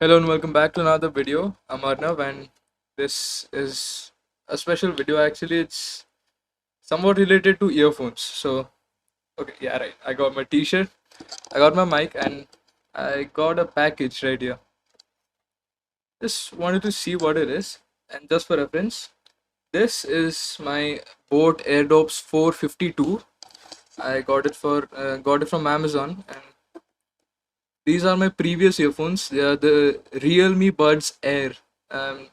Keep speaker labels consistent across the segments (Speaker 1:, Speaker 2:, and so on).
Speaker 1: Hello and welcome back to another video. I'm Arnav and this is a special video. Actually, it's somewhat related to earphones. Okay, yeah, right. I got my t-shirt, I got my mic, and I got a package right here. Just wanted to see what it is. And just for reference, this is my Boat AirDops 452. I got it from Amazon, and these are my previous earphones. They are the Realme Buds Air. Um,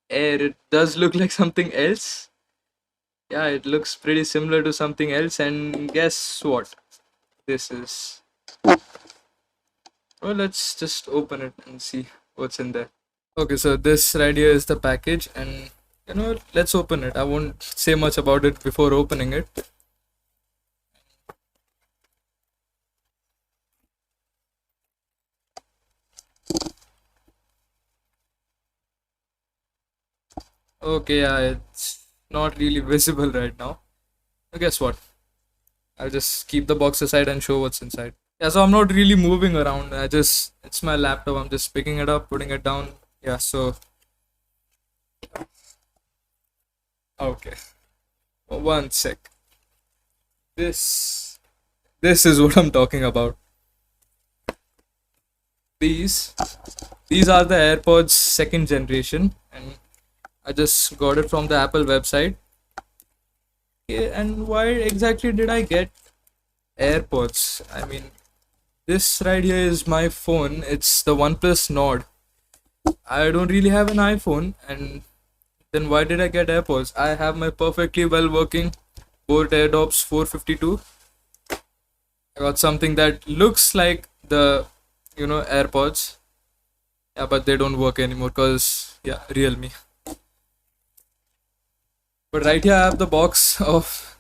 Speaker 1: Air. It does look like something else. Yeah, it looks pretty similar to something else. And guess what? This is. Well, let's just open it and see what's in there. Okay, so this right here is the package, and let's open it. I won't say much about it before opening it. Okay, yeah, it's not really visible right now. But guess what? I'll just keep the box aside and show what's inside. Yeah, so I'm not really moving around. It's my laptop. I'm just picking it up, putting it down. Yeah, so, okay. One sec. This, this is what I'm talking about. These, these are the AirPods second generation, and I just got it from the Apple website. Okay, and why exactly did I get AirPods? I mean, this right here is my phone. It's the OnePlus Nord. I don't really have an iPhone, and then why did I get AirPods? I have my perfectly well working Boat AirDops 452. I got something that looks like the AirPods. Yeah, but they don't work anymore because yeah, Realme. But right here I have the box of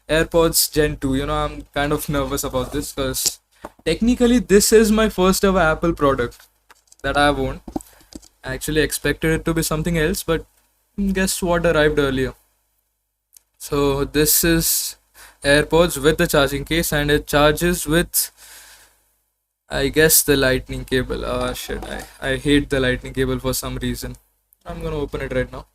Speaker 1: AirPods Gen 2. I'm kind of nervous about this because technically this is my first ever Apple product that I've owned. I actually expected it to be something else, but guess what arrived earlier? So this is AirPods with the charging case, and it charges with, I guess, the lightning cable. Ah, shit, I hate the lightning cable for some reason. I'm gonna open it right now.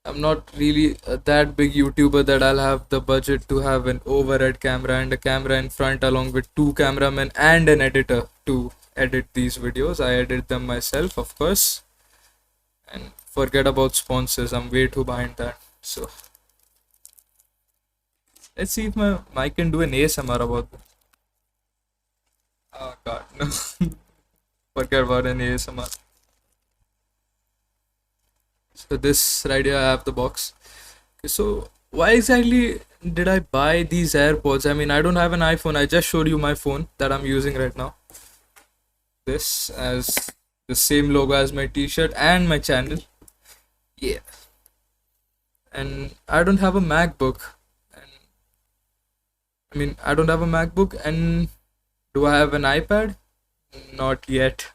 Speaker 1: I'm not really that big YouTuber that I'll have the budget to have an overhead camera and a camera in front along with two cameramen and an editor to edit these videos. I edit them myself, of course. And forget about sponsors, I'm way too behind that. So let's see if my mic can do an ASMR about this. Oh god, no. Forget about an ASMR. So this right here I have the box. Okay, so why exactly did I buy these AirPods? I mean, I don't have an iPhone. I just showed you my phone that I'm using right now. This as the same logo as my t-shirt and my channel. Yeah. And I don't have a MacBook. And I mean, I don't have a MacBook. And do I have an iPad? Not yet.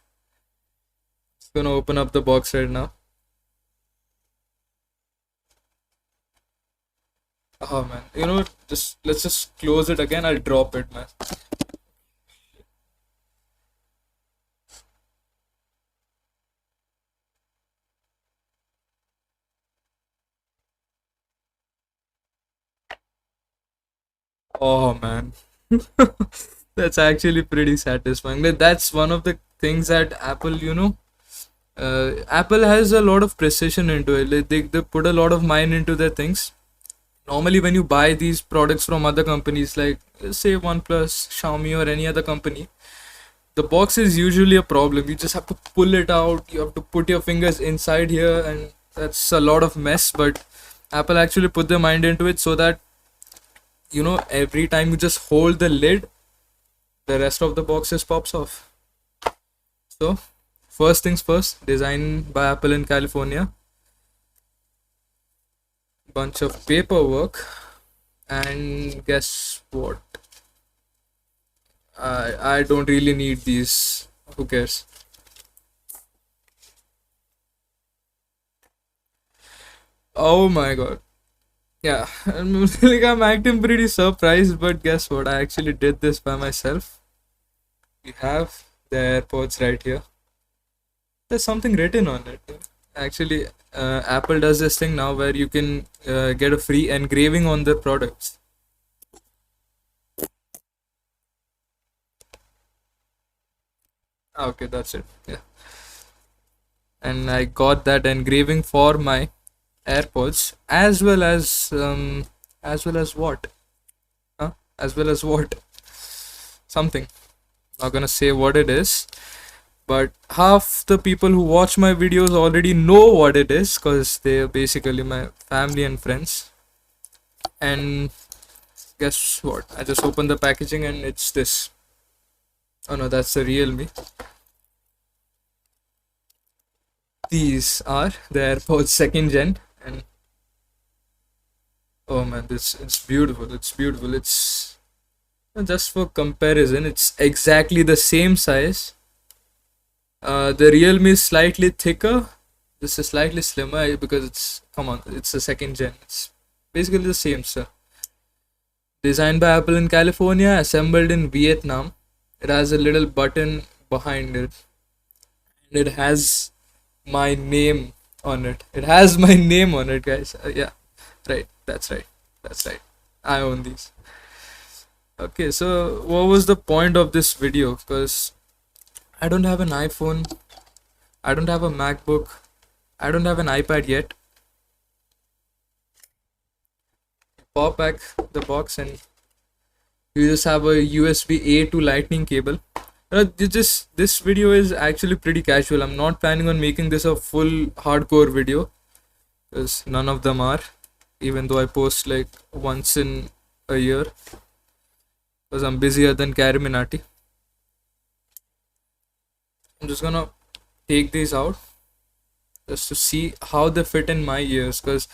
Speaker 1: Just gonna open up the box right now. Oh man, just let's just close it again. I'll drop it, man. Oh man, that's actually pretty satisfying. That's one of the things that Apple, Apple has a lot of precision into it. They put a lot of mind into their things. Normally, when you buy these products from other companies, like say OnePlus, Xiaomi, or any other company, the box is usually a problem. You just have to pull it out. You have to put your fingers inside here, and that's a lot of mess. But Apple actually put their mind into it so that every time you just hold the lid, the rest of the boxes pops off. So first things first, designed by Apple in California. Bunch of paperwork, and guess what? I don't really need these. Who cares? Oh my god. Yeah, I'm acting pretty surprised, but guess what? I actually did this by myself. We have the AirPods right here. There's something written on it. Actually, Apple does this thing now where you can get a free engraving on their products. Ah, okay, that's it. Yeah, and I got that engraving for my AirPods as well as what? Huh? As well as what? Something. Not gonna say what it is, but half the people who watch my videos already know what it is because they're basically my family and friends. And guess what? I just opened the packaging and it's this. Oh no, that's the real me. These are the AirPods second gen, and oh man, this it's beautiful. It's beautiful. It's just for comparison, it's exactly the same size. The Realme is slightly thicker. This is slightly slimmer because it's come on, it's a second gen. It's basically the same, sir. Designed by Apple in California, assembled in Vietnam. It has a little button behind it, and it has my name on it. It has my name on it, guys. Yeah, right. That's right. That's right. I own these. Okay, so what was the point of this video? Because I don't have an iPhone, I don't have a MacBook, I don't have an iPad yet. Pop back the box and you just have a USB A to Lightning cable. This video is actually pretty casual. I'm not planning on making this a full hardcore video because none of them are. Even though I post like once in a year because I'm busier than Kariminati. I'm just gonna take these out just to see how they fit in my ears because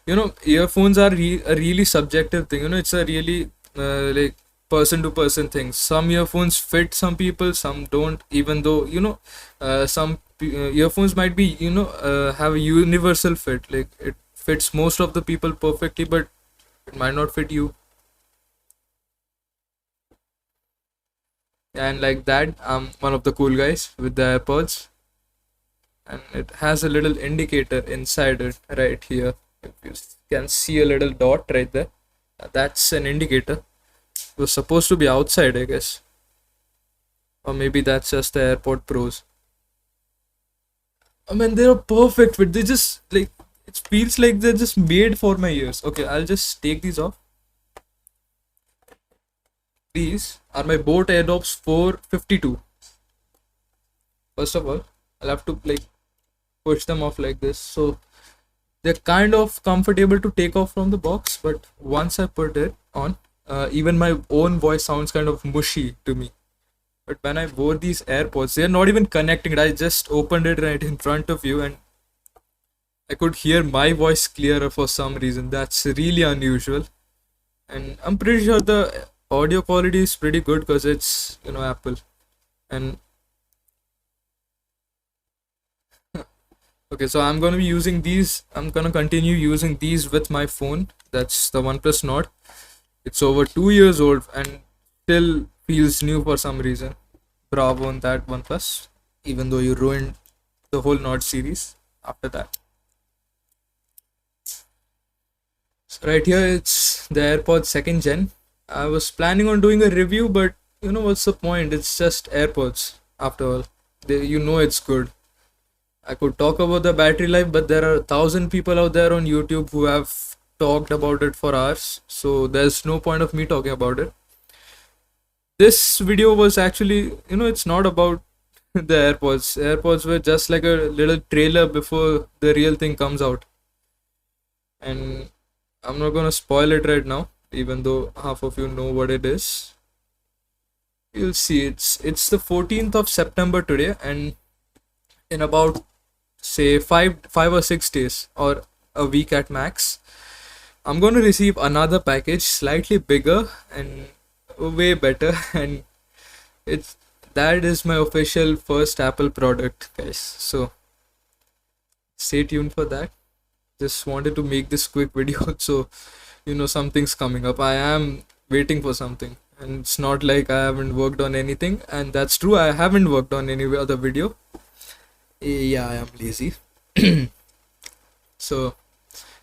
Speaker 1: earphones are a really subjective thing. It's a really like person to person thing. Some earphones fit some people, some don't, even though earphones might be have a universal fit, like it fits most of the people perfectly, but it might not fit you. And like that, I'm one of the cool guys with the AirPods, and it has a little indicator inside it right here. If you can see a little dot right there, that's an indicator. It was supposed to be outside, I guess, or maybe that's just the AirPod Pros. I mean, they're a perfect fit. They just like, it feels like they're just made for my ears. Okay, I'll just take these off. These are my Boat AirDops 452. First of all, I'll have to like push them off like this. So they're kind of comfortable to take off from the box, but once I put it on, even my own voice sounds kind of mushy to me. But when I wore these AirPods, they're not even connecting. I just opened it right in front of you and I could hear my voice clearer for some reason. That's really unusual. And I'm pretty sure the audio quality is pretty good because it's, Apple. And okay, so I'm going to be using these. I'm going to continue using these with my phone. That's the OnePlus Nord. It's over 2 years old and still feels new for some reason. Bravo on that OnePlus. Even though you ruined the whole Nord series after that. So right here, it's the AirPods second gen. I was planning on doing a review, but what's the point? It's just AirPods after all. It's good. I could talk about the battery life, but there are 1,000 people out there on YouTube who have talked about it for hours, so there's no point of me talking about it. This video was actually, it's not about the AirPods. AirPods were just like a little trailer before the real thing comes out. And I'm not gonna spoil it right now, even though half of you know what it is. You'll see it's the 14th of September today, and in about say 5 or 6 days or a week at max, I'm going to receive another package slightly bigger and way better, and that is my official first Apple product, guys. So stay tuned for that. Just wanted to make this quick video so something's coming up. I am waiting for something. And it's not like I haven't worked on anything, and that's true. I haven't worked on any other video. Yeah, I am lazy. So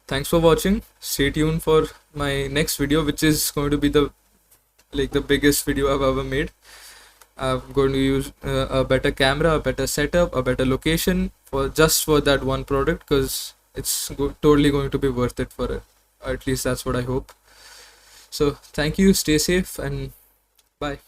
Speaker 1: thanks for watching. Stay tuned for my next video, which is going to be the biggest video I've ever made. I'm going to use a better camera, a better setup, a better location for that one product, because it's totally going to be worth it for it. At least that's what I hope. So thank you. Stay safe and bye.